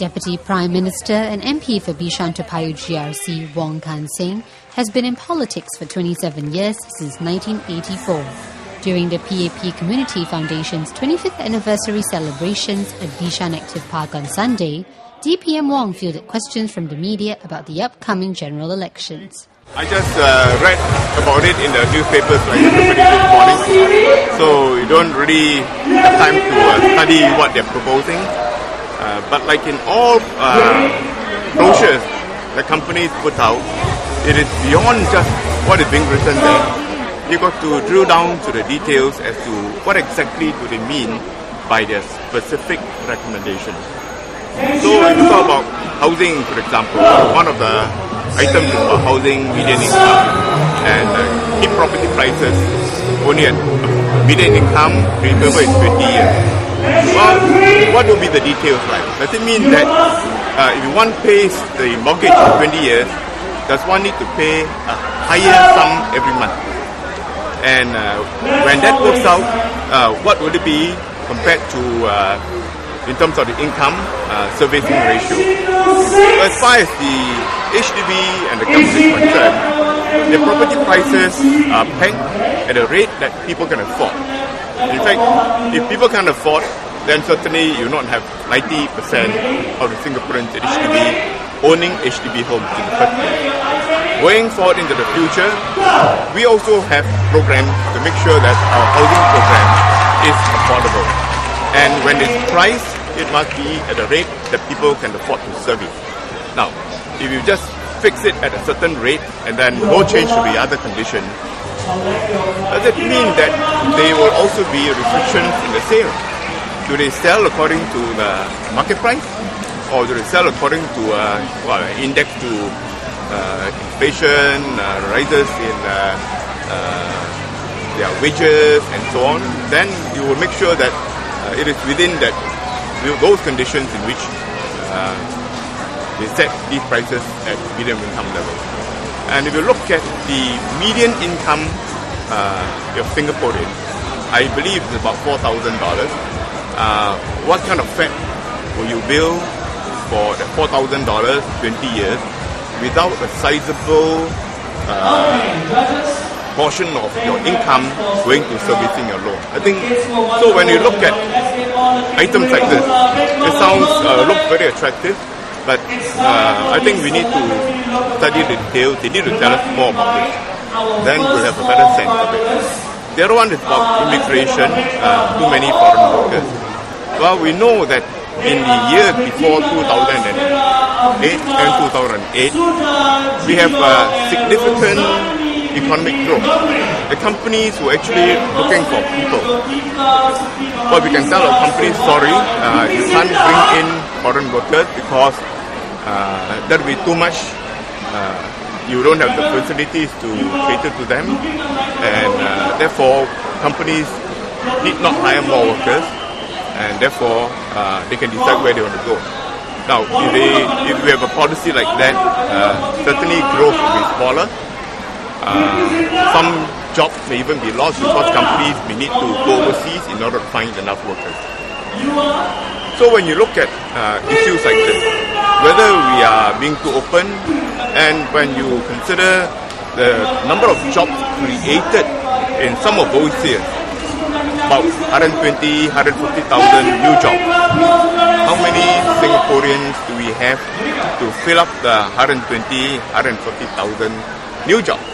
Deputy Prime Minister and MP for Bishan Toa Payoh GRC Wong Kan Seng has been in politics for 27 years since 1984. During the PAP Community Foundation's 25th anniversary celebrations at Bishan Active Park on Sunday, DPM Wong fielded questions from the media about the upcoming general elections. I just read about it in the newspapers like everybody this morning, so you don't really have time to study what they're proposing. But like in all brochures the companies put out, it is beyond just what is being written there. You've got to drill down to the details as to what exactly do they mean by their specific recommendations. So if you talk about housing, for example, one of the items is about housing median income and keep property prices only at median income, remember it's 20 years. Well, what will be the details like? Does it mean that if one pays the mortgage for 20 years, does one need to pay a higher sum every month? And when that works out, what would it be compared to in terms of the income servicing ratio? As far as the HDB and the government is concerned, the property prices are pegged at a rate that people can afford. In fact, if people can't afford, then certainly you not have 90% of the Singaporeans at HDB owning HDB homes in the first place. Going forward into the future, we also have programs to make sure that our housing program is affordable. And when it's priced, it must be at a rate that people can afford to service. Now, if you just fix it at a certain rate and then no change to the other conditions, does it mean that there will also be restrictions in the sale? Do they sell according to the market price, or do they sell according to index to inflation, rises in their wages and so on? Then you will make sure that it is within those conditions in which they set these prices at median income level. And if you look at the median income of Singaporeans, I believe it's about $4,000. What kind of flat will you build for the $4,000 20 years without a sizable portion of your income going to servicing your loan? I think so. When you look at items like this, it sounds look very attractive, but I think we need to study the details. They need to tell us more about this. Then we'll have a better sense of it. The other one is about immigration. Too many foreign workers. Well, we know that in the years before 2008 and 2008, we have significant economic growth. The companies were actually looking for people. But we can tell our companies, sorry, you can't bring in foreign workers because that will be too much. You don't have the facilities to cater to them, and therefore companies need not hire more workers, and therefore they can decide where they want to go. Now, if we have a policy like that, certainly growth will be smaller. Some jobs may even be lost because companies may need to go overseas in order to find enough workers. So when you look at issues like this, whether we are being too open, and when you consider the number of jobs created in some of those years, about 120, 150,000 new jobs, how many Singaporeans do we have to fill up the 120, 140,000 new jobs?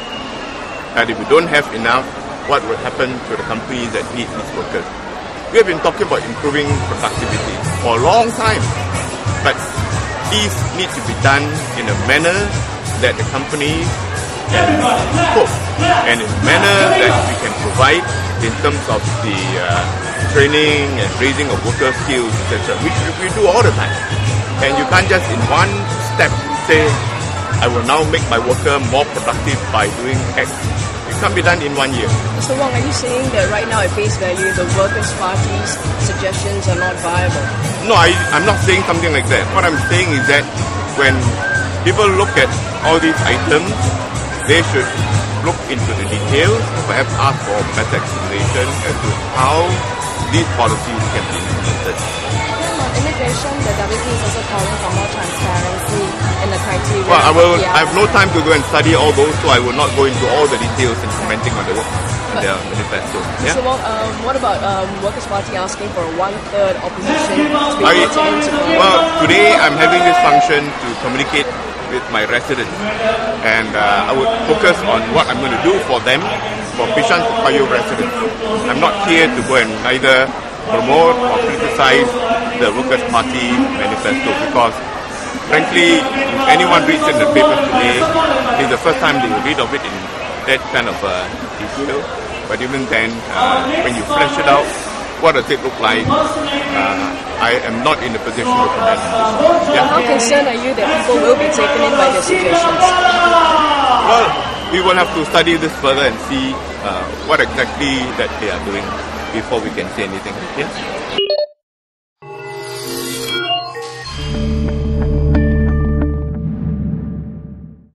And if we don't have enough, what will happen to the companies that need these workers? We have been talking about improving productivity for a long time, but these need to be done in a manner that the company can cope, and in a manner that we can provide in terms of the training and raising of worker skills, etc., which we do all the time. And you can't just in one step say, I will now make my worker more productive by doing X. It can't be done in 1 year. Mr. Wong, are you saying that right now at face value, the Workers' Party's suggestions are not viable? No, I'm not saying something like that. What I'm saying is that when people look at all these items, they should look into the details, perhaps ask for better explanation as to how these policies can be implemented. In addition, the WP is also calling for more transparency in the criteria. Well, I have no time to go and study all those, so I will not go into all the details in commenting on the work. Their manifesto. Yeah? So what about Workers' Party asking for a 1/3 opposition to be voted into? Well, today I'm having this function to communicate with my residents, and I would focus on what I'm going to do for them, for Bishan to Payoh residents. I'm not here to go and either promote or criticize the Workers' Party manifesto, because frankly, if anyone reads in the papers today, it's the first time they will read of it in that kind of detail. But even then, when you flesh it out, what does it look like? I am not in a position to comment. Yeah. How concerned are you that people will be taken in by the suggestions? Well, we will have to study this further and see what exactly that they are doing before we can say anything. Yeah.